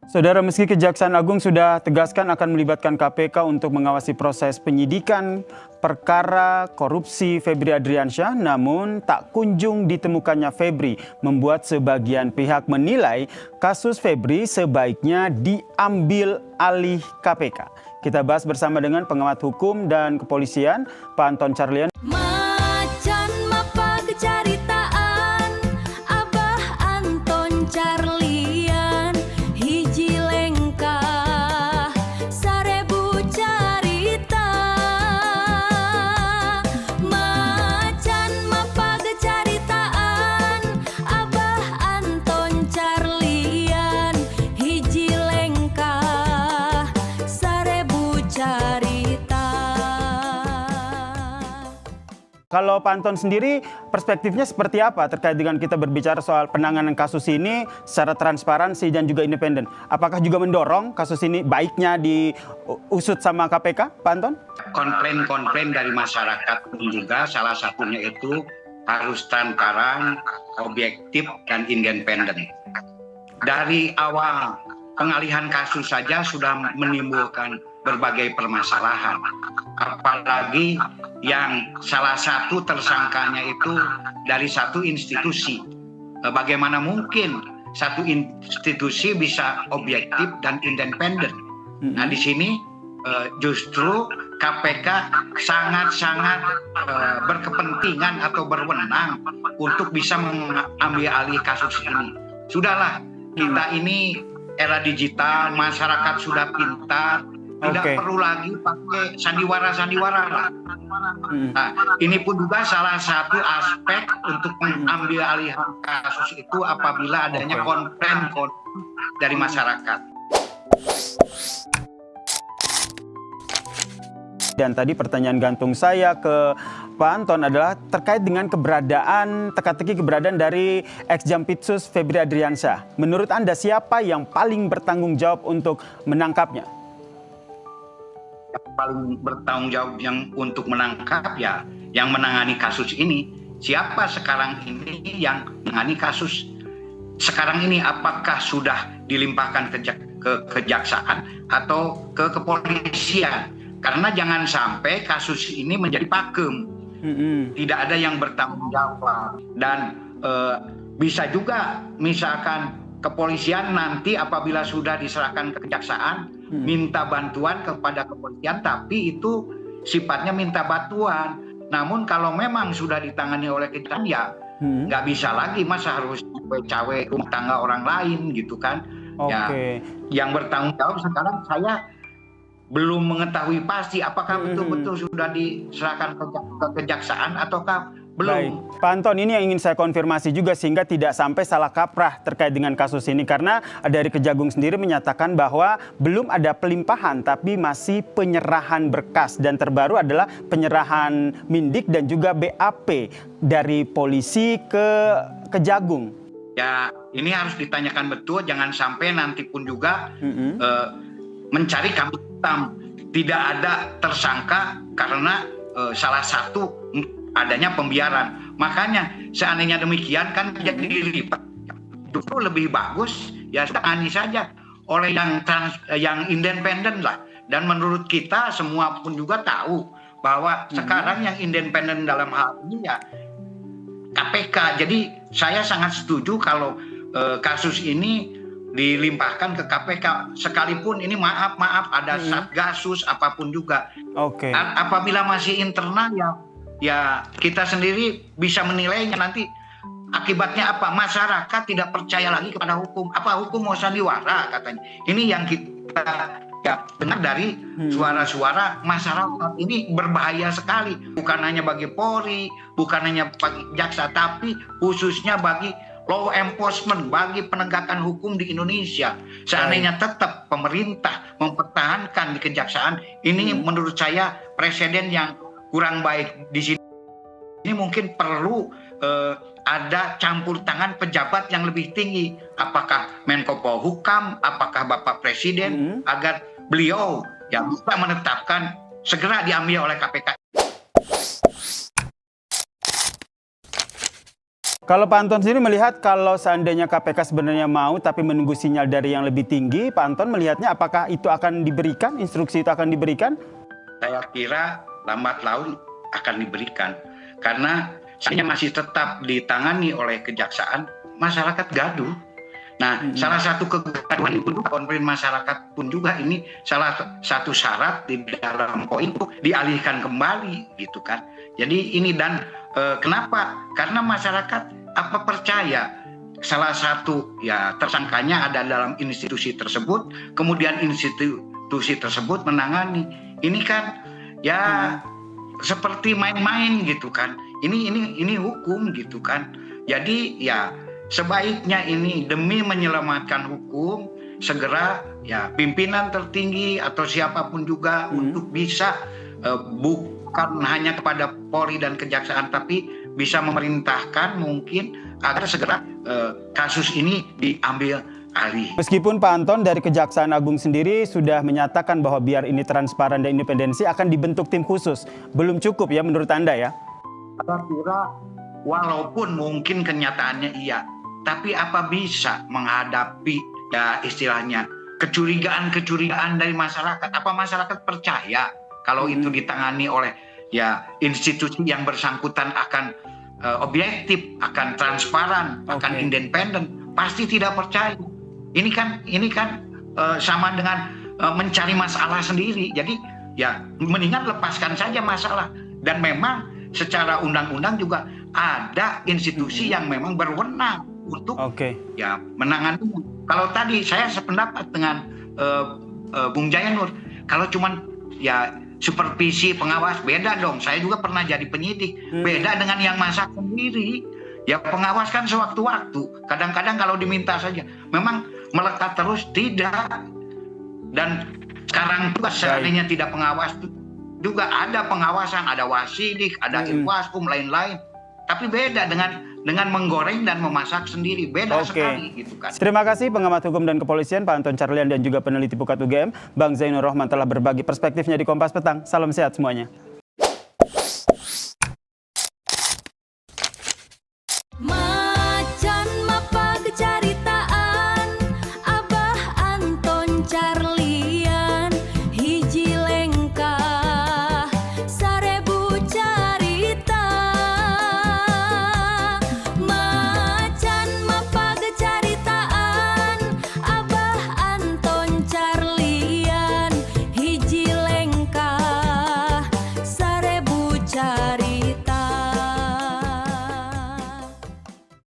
Saudara, meski Kejaksaan Agung sudah tegaskan akan melibatkan KPK untuk mengawasi proses penyidikan perkara korupsi Febri Adriansyah, namun tak kunjung ditemukannya Febri membuat sebagian pihak menilai kasus Febri sebaiknya diambil alih KPK. Kita bahas bersama dengan pengamat hukum dan kepolisian, Pak Anton Carlyan. Macan mapa kecaritaan Abah Anton Carlyan hiji lengkah sarebu carita. Macan mapa kecaritaan Abah Anton Carlyan hiji lengkah sarebu carita. Kalau Pak Anton sendiri, perspektifnya seperti apa terkait dengan kita berbicara soal penanganan kasus ini secara transparansi dan juga independen? Apakah juga mendorong kasus ini baiknya diusut sama KPK, Pak Anton? Komplain-komplain dari masyarakat pun juga salah satunya itu harus transparan, objektif, dan independen. Dari awal pengalihan kasus saja sudah menimbulkan berbagai permasalahan. Apalagi yang salah satu tersangkanya itu dari satu institusi. Bagaimana mungkin satu institusi bisa objektif dan independen? Nah, di sini justru KPK sangat-sangat berkepentingan atau berwenang untuk bisa mengambil alih kasus ini. Sudahlah, kita ini era digital, masyarakat sudah pintar, tidak perlu lagi pakai sandiwara-sandiwara lah. Nah, ini pun juga salah satu aspek untuk mengambil alih kasus itu apabila adanya komplain dari masyarakat. Dan tadi pertanyaan gantung saya ke Pak Anton adalah terkait dengan teka-teki keberadaan dari ex-Jampitsus Febri Adriansyah. Menurut Anda siapa yang paling bertanggung jawab untuk menangkapnya? Yang paling bertanggung jawab untuk menangkap ya yang menangani kasus ini. Siapa sekarang ini yang menangani kasus sekarang ini? Apakah sudah dilimpahkan ke kejaksaan atau ke kepolisian? Karena jangan sampai kasus ini menjadi pakem. Tidak ada yang bertanggung jawab. Dan bisa juga misalkan kepolisian nanti apabila sudah diserahkan ke kejaksaan minta bantuan kepada kepolisian, tapi itu sifatnya minta bantuan. Namun kalau memang sudah ditangani oleh kejaksaan ya nggak bisa lagi, masa harus cawe-cawe rumah tangga orang lain gitu kan. Ya, yang bertanggung jawab sekarang saya belum mengetahui pasti apakah betul-betul sudah diserahkan ke kejaksaan ataukah belum. Baik. Pak Anton, ini yang ingin saya konfirmasi juga sehingga tidak sampai salah kaprah terkait dengan kasus ini. Karena dari Kejagung sendiri menyatakan bahwa belum ada pelimpahan tapi masih penyerahan berkas. Dan terbaru adalah penyerahan Mindik dan juga BAP dari polisi ke Kejagung. Ya, ini harus ditanyakan betul, jangan sampai nanti pun juga mencari kambing hitam. Tidak ada tersangka karena salah satu adanya pembiaran. Makanya seandainya demikian kan jadi dilipat. Justru lebih bagus ya tangani saja oleh yang independen lah. Dan menurut kita semua pun juga tahu bahwa sekarang yang independen dalam hal ini ya KPK. Jadi saya sangat setuju kalau kasus ini dilimpahkan ke KPK, sekalipun ini maaf ada Satgasus apapun juga. Apabila masih internal ya kita sendiri bisa menilainya nanti akibatnya apa. Masyarakat tidak percaya lagi kepada hukum. Apa hukum mau sandiwara katanya. Ini yang kita dengar dari suara-suara masyarakat. Ini berbahaya sekali. Bukan hanya bagi Polri, bukan hanya bagi jaksa, tapi khususnya bagi law enforcement, bagi penegakan hukum di Indonesia. Seandainya tetap pemerintah mempertahankan di kejaksaan, ini menurut saya presiden yang kurang baik di sini. Ini mungkin perlu ada campur tangan pejabat yang lebih tinggi. Apakah Menko Polhukam, apakah Bapak Presiden, agar beliau yang bisa menetapkan segera diambil oleh KPK. Kalau Pak Anton sendiri melihat kalau seandainya KPK sebenarnya mau tapi menunggu sinyal dari yang lebih tinggi, Pak Anton melihatnya apakah itu akan diberikan, instruksi itu akan diberikan? Saya kira lambat laun akan diberikan. Karena saya masih tetap ditangani oleh kejaksaan, masyarakat gaduh. Nah, salah satu kegaduhan itu komplain masyarakat pun juga ini salah satu syarat di dalam poin itu dialihkan kembali gitu kan. Jadi ini dan kenapa? Karena masyarakat percaya salah satu ya tersangkanya ada dalam institusi tersebut, kemudian institusi tersebut menangani. Ini kan ya seperti main-main gitu kan. Ini hukum gitu kan. Jadi ya sebaiknya ini demi menyelamatkan hukum segera ya pimpinan tertinggi atau siapapun juga untuk bisa bukan hanya kepada Polri dan Kejaksaan tapi bisa memerintahkan mungkin agar segera kasus ini diambil alih. Meskipun Pak Anton dari Kejaksaan Agung sendiri sudah menyatakan bahwa biar ini transparan dan independensi akan dibentuk tim khusus. Belum cukup ya menurut Anda ya? Saya kira walaupun mungkin kenyataannya iya, tapi apa bisa menghadapi ya istilahnya kecurigaan dari masyarakat? Apa masyarakat percaya kalau itu ditangani oleh ya institusi yang bersangkutan akan objektif, akan transparan, akan independen? Pasti tidak percaya. Ini kan sama dengan mencari masalah sendiri. Jadi ya mendingan lepaskan saja masalah. Dan memang secara undang-undang juga ada institusi yang memang berwenang untuk ya menangani. Kalau tadi saya sependapat dengan Bung Jayanur, kalau cuman ya supervisi pengawas beda dong. Saya juga pernah jadi penyidik, beda dengan yang masak sendiri. Ya pengawas kan sewaktu-waktu. Kadang-kadang kalau diminta saja, memang melekat terus tidak. Dan sekarang juga seandainya tidak pengawas juga ada pengawasan, ada wasidik, ada irwaskum, lain-lain. Tapi beda dengan menggoreng dan memasak sendiri, beda sekali gitu kan. Terima kasih pengamat hukum dan kepolisian Pak Anton Carlyan dan juga peneliti Pukat UGM Bang Zainur Rohman telah berbagi perspektifnya di Kompas Petang. Salam sehat semuanya.